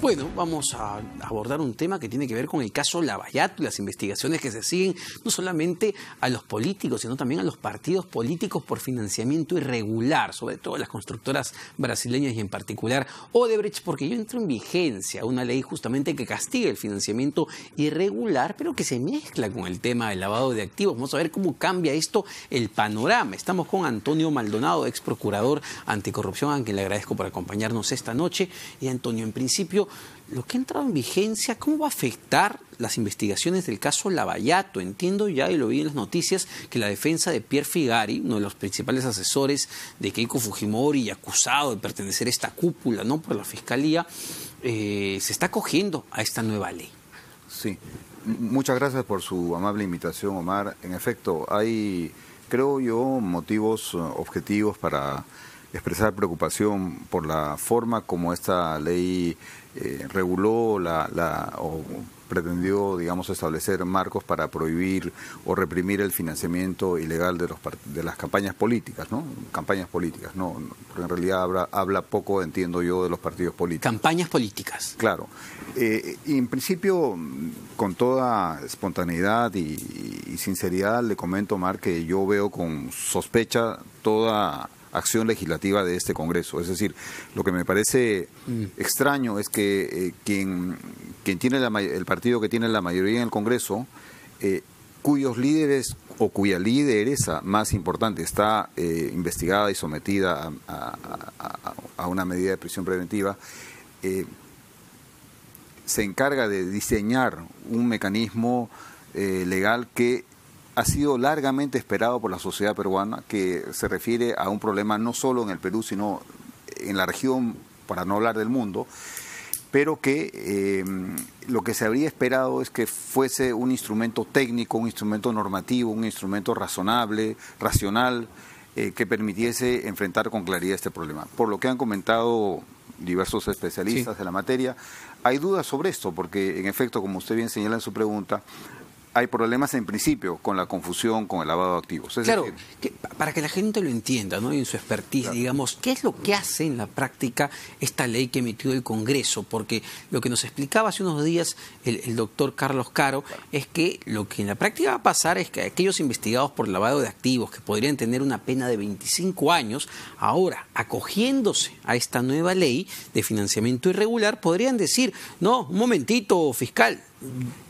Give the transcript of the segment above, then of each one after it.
Bueno, vamos a abordar un tema que tiene que ver con el caso Lavallato y las investigaciones que se siguen no solamente a los políticos, sino también a los partidos políticos por financiamiento irregular, sobre todo las constructoras brasileñas y en particular Odebrecht, porque ya entró en vigencia una ley justamente que castiga el financiamiento irregular, pero que se mezcla con el tema del lavado de activos. Vamos a ver cómo cambia esto el panorama. Estamos con Antonio Maldonado, ex procurador anticorrupción, a quien le agradezco por acompañarnos esta noche. Y Antonio, en principio, lo que ha entrado en vigencia, ¿cómo va a afectar las investigaciones del caso Lavallato? Entiendo ya, y lo vi en las noticias, que la defensa de Pierre Figari, uno de los principales asesores de Keiko Fujimori y acusado de pertenecer a esta cúpula, ¿no?, por la Fiscalía, se está acogiendo a esta nueva ley. Sí, muchas gracias por su amable invitación, Omar. En efecto, hay, creo yo, motivos objetivos para expresar preocupación por la forma como esta ley reguló o pretendió, digamos, establecer marcos para prohibir o reprimir el financiamiento ilegal de las campañas políticas, ¿no? Campañas políticas, no, porque en realidad habla poco, entiendo yo, de los partidos políticos. Campañas políticas. Claro. Y en principio, con toda espontaneidad y sinceridad, le comento, Omar, que yo veo con sospecha toda acción legislativa de este Congreso. Es decir, lo que me parece extraño es que quien tiene el partido que tiene la mayoría en el Congreso, cuyos líderes o cuya lideresa más importante está investigada y sometida a una medida de prisión preventiva, se encarga de diseñar un mecanismo legal que ha sido largamente esperado por la sociedad peruana, que se refiere a un problema no solo en el Perú, sino en la región, para no hablar del mundo, pero que lo que se habría esperado es que fuese un instrumento técnico, un instrumento normativo, un instrumento razonable, racional, que permitiese enfrentar con claridad este problema. Por lo que han comentado diversos especialistas de la materia, hay dudas sobre esto, porque en efecto, como usted bien señala en su pregunta, hay problemas en principio con la confusión, con el lavado de activos. Es claro, decir, para que la gente lo entienda, ¿no?, y en su expertise, claro, digamos, ¿qué es lo que hace en la práctica esta ley que emitió el Congreso? Porque lo que nos explicaba hace unos días el doctor Carlos Caro, claro, es que lo que en la práctica va a pasar es que aquellos investigados por lavado de activos, que podrían tener una pena de 25 años, ahora, acogiéndose a esta nueva ley de financiamiento irregular, podrían decir, no, un momentito, fiscal,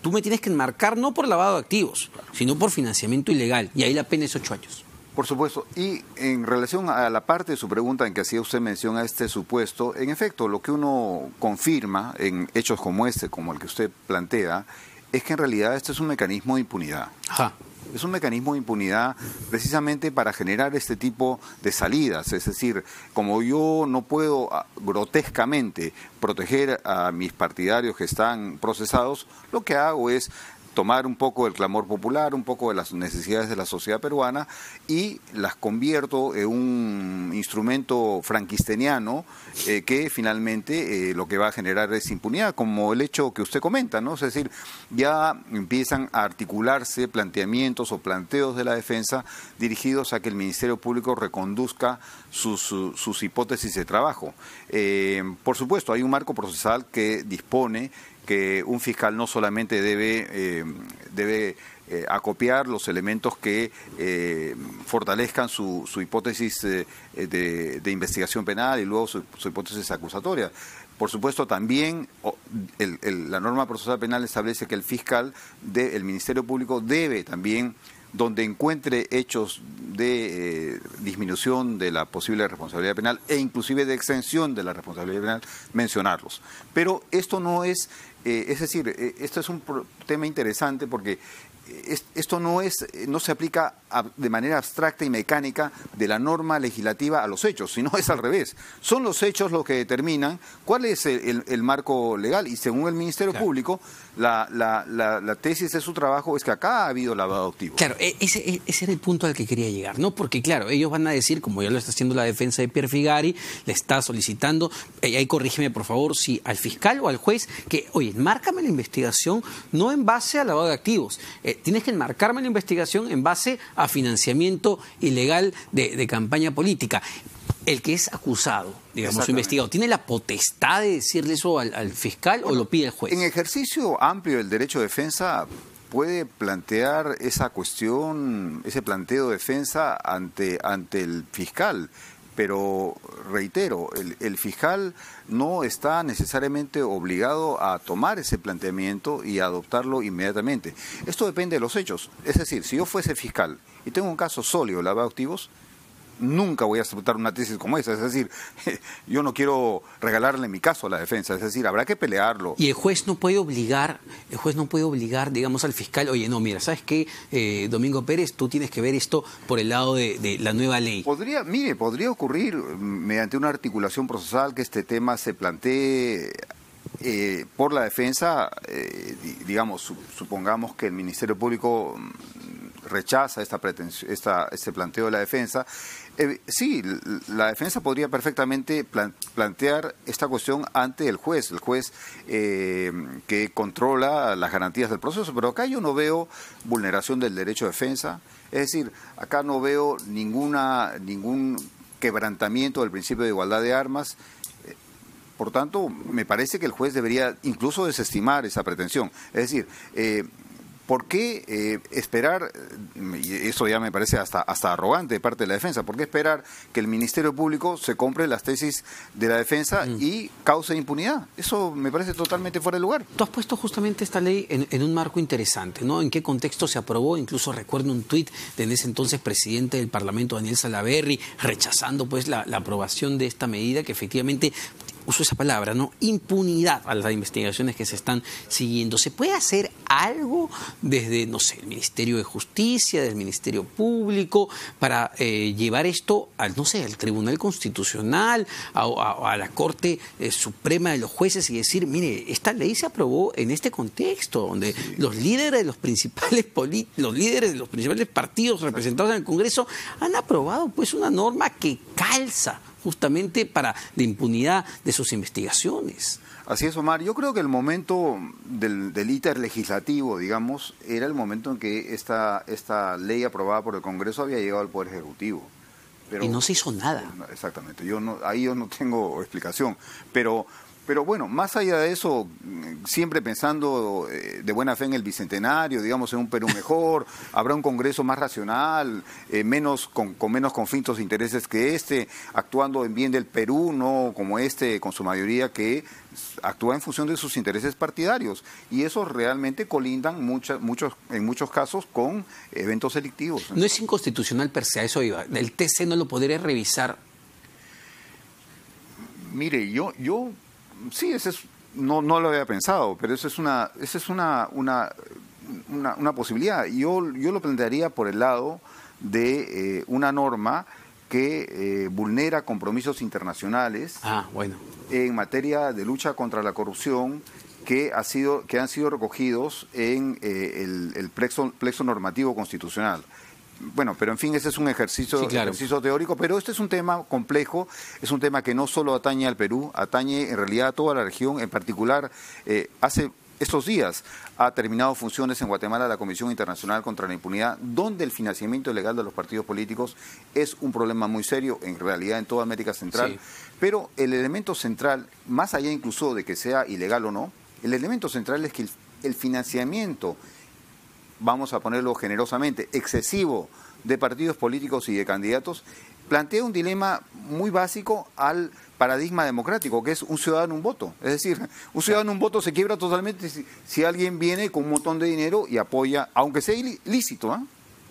tú me tienes que enmarcar no por lavado de activos, sino por financiamiento ilegal, y ahí la pena es 8 años. Por supuesto, y en relación a la parte de su pregunta en que hacía usted mención a este supuesto, en efecto, lo que uno confirma en hechos como este, como el que usted plantea, es que en realidad este es un mecanismo de impunidad. Ajá. Es un mecanismo de impunidad precisamente para generar este tipo de salidas. Es decir, como yo no puedo grotescamente proteger a mis partidarios que están procesados, lo que hago es tomar un poco del clamor popular, un poco de las necesidades de la sociedad peruana y las convierto en un instrumento franquisteniano que finalmente lo que va a generar es impunidad, como el hecho que usted comenta, ¿no? Es decir, ya empiezan a articularse planteamientos o planteos de la defensa dirigidos a que el Ministerio Público reconduzca sus hipótesis de trabajo. Por supuesto, hay un marco procesal que dispone que un fiscal no solamente debe acopiar los elementos que fortalezcan su hipótesis de investigación penal y luego su hipótesis acusatoria. Por supuesto, también la norma procesal penal establece que el fiscal el Ministerio Público debe también, donde encuentre hechos de disminución de la posible responsabilidad penal e inclusive de extensión de la responsabilidad penal, mencionarlos. Pero esto no es, es decir, esto es un tema interesante porque esto no se aplica de manera abstracta y mecánica de la norma legislativa a los hechos, sino es al revés. Son los hechos los que determinan cuál es el marco legal y según el Ministerio Público, la tesis de su trabajo es que acá ha habido lavado de activos. Claro, ese era el punto al que quería llegar, ¿no? Porque claro, ellos van a decir, como ya lo está haciendo la defensa de Pierre Figari, le está solicitando, ahí corrígeme por favor, si al fiscal o al juez, que, oye, márcame la investigación no en base a lavado de activos, tienes que enmarcarme la investigación en base a financiamiento ilegal de campaña política. El que es acusado, digamos, o investigado, ¿tiene la potestad de decirle eso al fiscal o lo pide el juez? En ejercicio amplio del derecho de defensa puede plantear esa cuestión, ese planteo de defensa ante el fiscal. Pero reitero, el fiscal no está necesariamente obligado a tomar ese planteamiento y a adoptarlo inmediatamente. Esto depende de los hechos. Es decir, si yo fuese fiscal y tengo un caso sólido de lavado de activos, nunca voy a aceptar una tesis como esa. Es decir, yo no quiero regalarle mi caso a la defensa. Es decir, habrá que pelearlo. Y el juez no puede obligar, digamos, al fiscal, oye, no, mira, ¿sabes qué, Domingo Pérez? Tú tienes que ver esto por el lado de la nueva ley. Podría ocurrir mediante una articulación procesal que este tema se plantee por la defensa, digamos, supongamos que el Ministerio Público rechaza este planteo de la defensa. Sí, la defensa podría perfectamente plantear esta cuestión ante el juez que controla las garantías del proceso, pero acá yo no veo vulneración del derecho de defensa, es decir, acá no veo ningún quebrantamiento del principio de igualdad de armas. Por tanto, me parece que el juez debería incluso desestimar esa pretensión, es decir, ¿por qué esperar, y eso ya me parece hasta arrogante de parte de la defensa, por qué esperar que el Ministerio Público se compre las tesis de la defensa y cause impunidad? Eso me parece totalmente fuera de lugar. Tú has puesto justamente esta ley en un marco interesante, ¿no? ¿En qué contexto se aprobó? Incluso recuerdo un tuit de en ese entonces presidente del Parlamento, Daniel Salaverry, rechazando pues la aprobación de esta medida que efectivamente uso esa palabra, ¿no? Impunidad a las investigaciones que se están siguiendo. ¿Se puede hacer algo desde, no sé, el Ministerio de Justicia, del Ministerio Público, para llevar esto al, no sé, al Tribunal Constitucional, a la Corte Suprema de los Jueces y decir, mire, esta ley se aprobó en este contexto, donde los líderes de los principales partidos representados en el Congreso han aprobado pues una norma que calza justamente para la impunidad de sus investigaciones? Así es, Omar. Yo creo que el momento del íter legislativo, digamos, era el momento en que esta ley aprobada por el Congreso había llegado al Poder Ejecutivo. Pero, y no se hizo nada. Exactamente. Ahí yo no tengo explicación. Pero bueno, más allá de eso, siempre pensando de buena fe en el Bicentenario, digamos, en un Perú mejor, habrá un Congreso más racional, con menos conflictos de intereses que actuando en bien del Perú, no como con su mayoría que actúa en función de sus intereses partidarios. Y eso realmente colindan en muchos casos con eventos delictivos. No es inconstitucional per se, a eso iba. El TC no lo podría revisar. Mire, sí, no lo había pensado, pero esa es una posibilidad. Yo lo plantearía por el lado de una norma que vulnera compromisos internacionales en materia de lucha contra la corrupción que han sido recogidos en el plexo normativo constitucional. Bueno, pero en fin, ese es un ejercicio teórico, pero este es un tema complejo, es un tema que no solo atañe al Perú, atañe en realidad a toda la región, en particular hace estos días ha terminado funciones en Guatemala la Comisión Internacional contra la Impunidad, donde el financiamiento ilegal de los partidos políticos es un problema muy serio, en realidad en toda América Central, pero el elemento central, más allá incluso de que sea ilegal o no, el elemento central es que el financiamiento, vamos a ponerlo generosamente, excesivo de partidos políticos y de candidatos, plantea un dilema muy básico al paradigma democrático, que es un ciudadano, un voto. Es decir, un ciudadano, un voto se quiebra totalmente si alguien viene con un montón de dinero y apoya, aunque sea ilícito,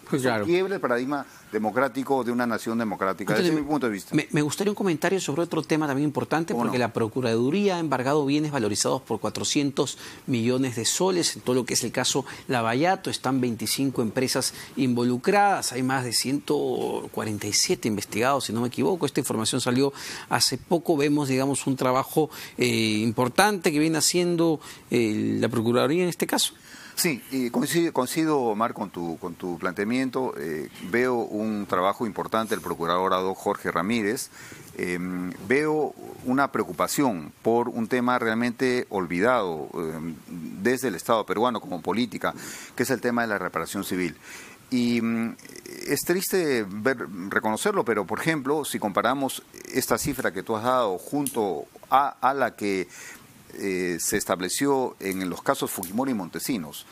Pues claro. Quiebra el paradigma democrático de una nación democrática. Entonces, desde mi punto de vista. Me gustaría un comentario sobre otro tema también importante, porque la Procuraduría ha embargado bienes valorizados por 400 millones de soles, en todo lo que es el caso Lavallato. Están 25 empresas involucradas, hay más de 147 investigados, si no me equivoco. Esta información salió hace poco. Vemos, digamos, un trabajo importante que viene haciendo la Procuraduría en este caso. Sí, y coincido, Omar, con tu planteamiento. Veo un trabajo importante del procurador ad hoc Jorge Ramírez. Veo una preocupación por un tema realmente olvidado desde el Estado peruano como política, que es el tema de la reparación civil. Y es triste reconocerlo, pero por ejemplo, si comparamos esta cifra que tú has dado junto a la que se estableció en los casos Fujimori y Montesinos,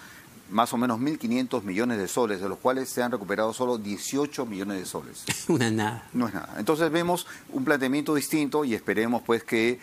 más o menos 1.500 millones de soles, de los cuales se han recuperado solo 18 millones de soles. Una nada. No es nada. Entonces vemos un planteamiento distinto y esperemos pues que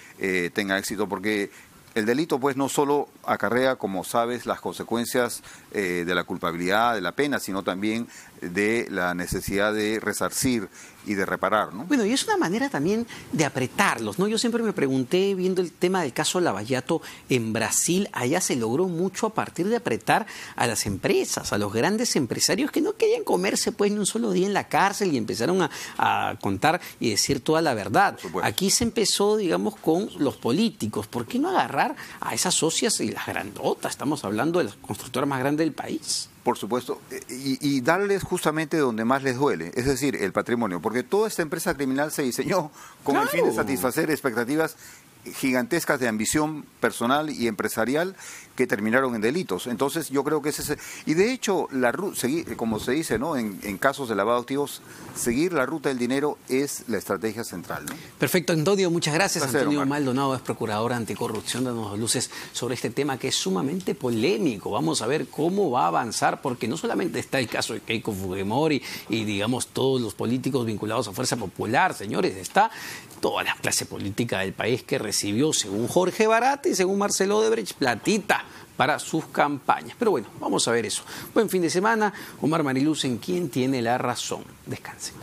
tenga éxito, porque el delito pues no solo acarrea, como sabes, las consecuencias de la culpabilidad, de la pena, sino también de la necesidad de resarcir y de reparar, ¿no? Bueno, y es una manera también de apretarlos, ¿no? Yo siempre me pregunté, viendo el tema del caso Lava Jato en Brasil, allá se logró mucho a partir de apretar a las empresas, a los grandes empresarios que no querían comerse pues ni un solo día en la cárcel y empezaron a contar y decir toda la verdad. Aquí se empezó, digamos, con los políticos. ¿Por qué no agarrar a esas socias y las grandotas? Estamos hablando de las constructoras más grandes del país. Por supuesto, y darles justamente donde más les duele, es decir, el patrimonio, porque toda esta empresa criminal se diseñó con el fin de satisfacer expectativas gigantescas de ambición personal y empresarial que terminaron en delitos. Entonces yo creo que ese y de hecho como se dice, ¿no?, en casos de lavado de activos, seguir la ruta del dinero es la estrategia central, ¿no? Perfecto, Antonio, muchas gracias. Placer, Antonio Omar Maldonado es procurador anticorrupción, dándonos luces sobre este tema que es sumamente polémico. Vamos a ver cómo va a avanzar, porque no solamente está el caso de Keiko Fujimori y digamos todos los políticos vinculados a Fuerza Popular, señores, está toda la clase política del país que recibió, según Jorge Barat y según Marcelo Odebrecht, platita para sus campañas. Pero bueno, vamos a ver eso. Buen fin de semana. Omar Mariluz, en Quién Tiene la Razón. Descansen.